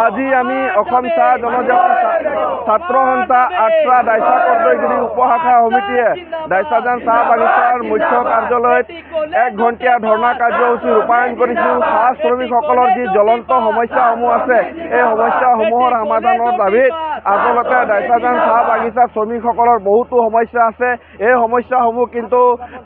আজি আমি অসম চাহ জনজাতি ছাত্ৰ সন্থা আট্ৰা দাইছা কৰ্দৈগুৰি উপশাখা সমিতিয়ে দাইছাজান চাহ বাগিচাৰ মুখ্য কাৰ্যালয়ত 1 ঘণ্টীয়া ধৰ্ণা কাৰ্যসূচী ৰূপায়ণ কৰিছোঁ। চাহ শ্ৰমিকসকলৰ যি জ্বলন্ত সমস্যাসমূহ আছে এই সমস্যাসমূহৰ সমাধানৰ দাবীত আচলতে দাইছাজান চাহ বাগিচা শ্ৰমিকসকলৰ বহুতো সমস্যা আছে। এই সমস্যাসমূহ কিন্তু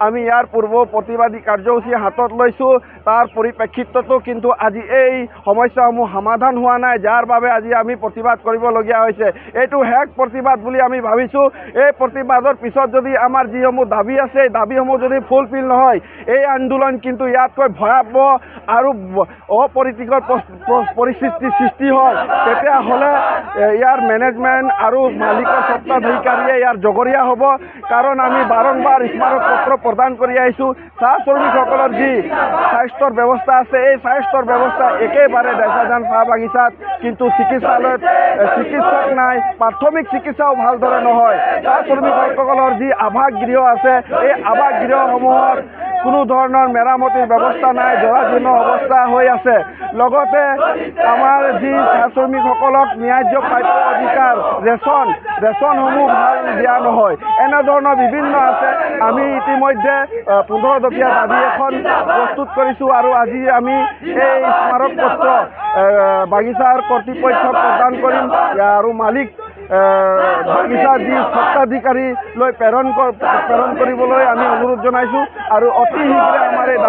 আমি ইয়াৰ পূৰ্বে প্ৰতিবাদী কাৰ্যসূচী হাতত লৈছোঁ। তাৰ পৰিপ্ৰেক্ষিততো কিন্তু আজি এই সমস্যাসমূহ সমাধান হোৱা নাই, যাৰ বাবে আজি আমি প্ৰতিবাদ কৰিবলগীয়া হৈছে। এইটো শেষ প্ৰতিবাদ বুলি আমি ভাবিছোঁ। এই প্ৰতিবাদৰ পিছত যদি আমাৰ যিসমূহ দাবী আছে এই দাবীসমূহ যদি ফুলফিল নহয়, এই আন্দোলন কিন্তু ইয়াতকৈ ভয়াৱহ আৰু অপৰিতিকৰ পৰিস্থিতিৰ সৃষ্টি হয়। তেতিয়াহ'লে ইয়াৰ মেনেজমেণ্ট আৰু মালিকৰ স্বত্বাধিকাৰীয়ে ইয়াৰ জগৰীয়া হ'ব। কাৰণ আমি বাৰম্বাৰ স্মাৰক পত্ৰ প্ৰদান কৰি আহিছোঁ। চাহ শ্ৰমিকসকলৰ যি স্বাস্থ্যৰ ব্যৱস্থা আছে এই স্বাস্থ্যৰ ব্যৱস্থা একেবাৰে দাইছাজান চাহ বাগিচাত কিন্তু চিকিৎসালয়ত চিকিৎসক নাই, প্ৰাথমিক চিকিৎসাও ভালদৰে নহয়। চাহ শ্ৰমিকসকলৰ যি আৱাসগৃহ আছে এই আৱাসগৃহসমূহত কোনো ধৰণৰ মেৰামতিৰ ব্যৱস্থা নাই, জৰাজীৰ্ণ অৱস্থা হৈ আছে। লগতে আমাৰ যি চাহ শ্ৰমিকসকলক ন্যায্য প্ৰাপ্য অধিকাৰ ৰেচনসমূহ ভাল দিয়া নহয়, এনেধৰণৰ বিভিন্ন আছে। আমি ইতিমধ্যে 15 দফীয়া দাবী এখন প্ৰস্তুত কৰিছোঁ আৰু আজি আমি এই স্মাৰক পত্ৰ বাগিচাৰ কৰ্তৃপক্ষক প্ৰদান কৰিম আৰু মালিক বাগিচাৰ যি স্বত্বাধিকাৰীলৈ প্ৰেৰণ কৰিবলৈ আমি অনুৰোধ জনাইছোঁ আৰু অতি শীঘ্ৰে আমাৰ এই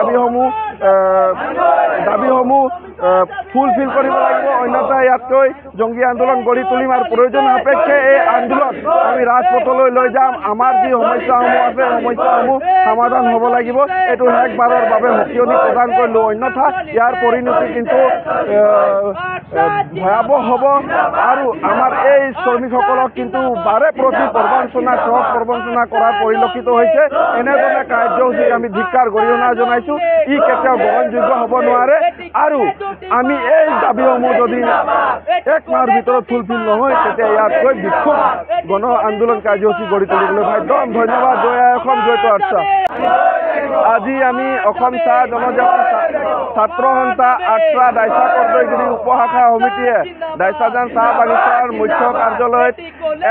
দাবীসমূহ ফুলফিল কৰিব লাগিব। অন্যথা ইয়াতকৈ জংগী আন্দোলন গঢ়ি তুলিম আৰু প্ৰয়োজন সাপেক্ষে এই আন্দোলন আমি ৰাজপথলৈ লৈ যাম। আমাৰ যি সমস্যাসমূহ আছে সমস্যাসমূহ সমাধান হ'ব লাগিব। এইটো শেষবাৰৰ বাবে সকিয়নি প্ৰদান কৰিলোঁ। অন্যথা ইয়াৰ পৰিণতি কিন্তু ভয়াৱহ হ'ব আৰু আমাৰ এই শ্ৰমিকসকলক কিন্তু বাৰে প্ৰতি প্ৰবঞ্চনা কৰাৰ পৰিলক্ষিত হৈছে। এনেধৰণে কাৰ্যসূচীক আমি ধিক্কাৰ গৰিহণা জনাইছোঁ। ই কেতিয়াও গ্ৰহণযোগ্য হ'ব নোৱাৰে আৰু আমি এই দাবীসমূহ যদি 1 মাহৰ ভিতৰত ফুলফিল নহয়, তেতিয়া ইয়াতকৈ বিক্ষোভ গণ আন্দোলন কাৰ্যসূচী গঢ়ি তুলিবলৈ একদম ধন্যবাদ। জয় অসম, জয়টো আট্ৰা। আজি আমি অসম চাহ জনজাতি ছাত্ৰ সন্থা আট্ৰা দাইছা কৰ্দৈগুৰি উপশাখা সমিতিয়ে দাইছাজান চাহ বাগিচাৰ মুখ্য কাৰ্যালয়ত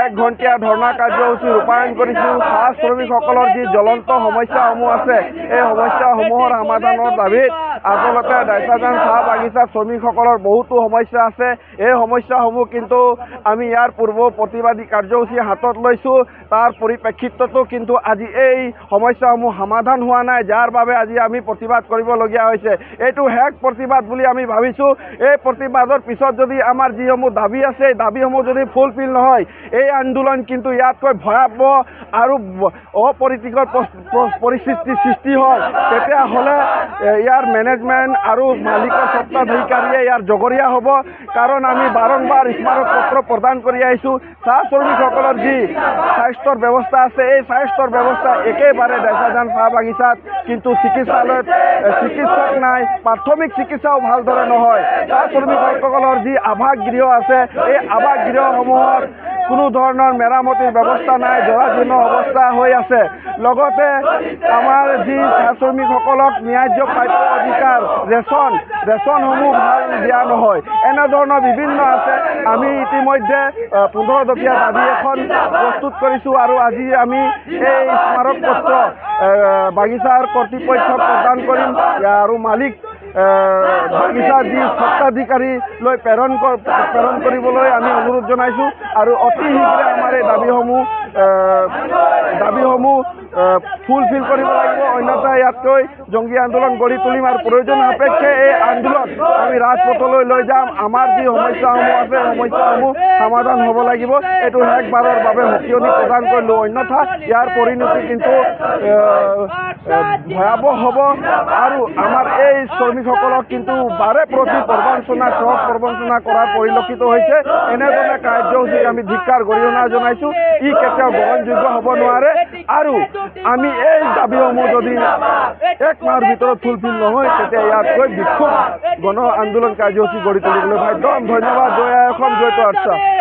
1 ঘণ্টীয়া ধৰ্ণা কাৰ্যসূচী ৰূপায়ণ কৰিছোঁ। চাহ শ্ৰমিকসকলৰ যি জ্বলন্ত সমস্যাসমূহ আছে এই সমস্যাসমূহৰ সমাধানৰ দাবীত আচলতে দাইছাজান চাহ বাগিচা শ্ৰমিকসকলৰ বহুতো সমস্যা আছে। এই সমস্যাসমূহ কিন্তু আমি ইয়াৰ পূৰ্বে প্ৰতিবাদী কাৰ্যসূচী হাতত লৈছোঁ। তাৰ পৰিপ্ৰেক্ষিততো কিন্তু আজি এই সমস্যাসমূহ সমাধান হোৱা নাই, যাৰ বাবে আজি আমি প্ৰতিবাদ কৰিবলগীয়া হৈছে। এইটো শেষ প্ৰতিবাদ বুলি আমি ভাবিছোঁ। এই প্ৰতিবাদৰ পিছত যদি আমাৰ যিসমূহ দাবী আছে এই দাবীসমূহ যদি ফুলফিল নহয়, এই আন্দোলন কিন্তু ইয়াতকৈ ভয়াৱহ আৰু অপৰিতিকৰ পৰিস্থিতিৰ সৃষ্টি হয়। তেতিয়াহ'লে ইয়াৰ মেনেজমেণ্ট আৰু মালিকৰ স্বত্বাধিকাৰীয়ে ইয়াৰ জগৰীয়া হ'ব। কাৰণ আমি বাৰম্বাৰ স্মাৰক পত্ৰ প্ৰদান কৰি আহিছোঁ। চাহ শ্ৰমিকসকলৰ যি স্বাস্থ্যৰ ব্যৱস্থা আছে এই স্বাস্থ্যৰ ব্যৱস্থা একেবাৰে দাইছাজান চাহ বাগিচাত কিন্তু চিকিৎসালয়ত চিকিৎসক নাই, প্ৰাথমিক চিকিৎসাও ভালদৰে নহয়। চাহ শ্ৰমিকসকলৰ যি আৱাসগৃহ আছে এই আৱাসগৃহসমূহত কোনো ধৰণৰ মেৰামতিৰ ব্যৱস্থা নাই, জৰাজীৰ্ণ অৱস্থা হৈ আছে। লগতে আমাৰ যি চাহ শ্ৰমিকসকলক ন্যায্য প্ৰাপ্য অধিকাৰ ৰেচনসমূহ ভাল দিয়া নহয়, এনেধৰণৰ বিভিন্ন আছে। আমি ইতিমধ্যে 15 দফীয়া দাবী এখন প্ৰস্তুত কৰিছোঁ আৰু আজি আমি এই স্মাৰক পত্ৰ বাগিচাৰ কৰ্তৃপক্ষক প্ৰদান কৰিম আৰু মালিক বাগিচাৰ যি স্বত্বাধিকাৰীলৈ প্ৰেৰণ কৰিবলৈ আমি অনুৰোধ জনাইছোঁ আৰু অতি শীঘ্ৰে আমাৰ এই দাবীসমূহ ফুলফিল কৰিব লাগিব। অন্যথা ইয়াতকৈ জংগী আন্দোলন গঢ়ি তুলিম আৰু প্ৰয়োজন সাপেক্ষে এই আন্দোলন আমি ৰাজপথলৈ লৈ যাম। আমাৰ যি সমস্যাসমূহ আছে সমস্যাসমূহ সমাধান হ'ব লাগিব। এইটো শেষবাৰৰ বাবে সকিয়নি প্ৰদান কৰিলোঁ। অন্যথা ইয়াৰ পৰিণতি কিন্তু ভয়াৱহ হ'ব আৰু আমাৰ এই শ্ৰমিকসকলক কিন্তু বাৰে প্ৰতি প্ৰবঞ্চনা কৰাৰ পৰিলক্ষিত হৈছে। এনেধৰণে কাৰ্যসূচীক আমি ধিক্কাৰ গৰিহণা জনাইছোঁ। ই কেতিয়াও গ্ৰহণযোগ্য হ'ব নোৱাৰে আৰু আমি এই দাবীসমূহ যদি 1 মাহৰ ভিতৰত ফুলফিল নহয়, তেতিয়া ইয়াতকৈ বিক্ষোভ গণ আন্দোলন কাৰ্যসূচী গঢ়ি তুলিবলৈ একদম ধন্যবাদ। জয় অসম, জয়টো আট্ৰা।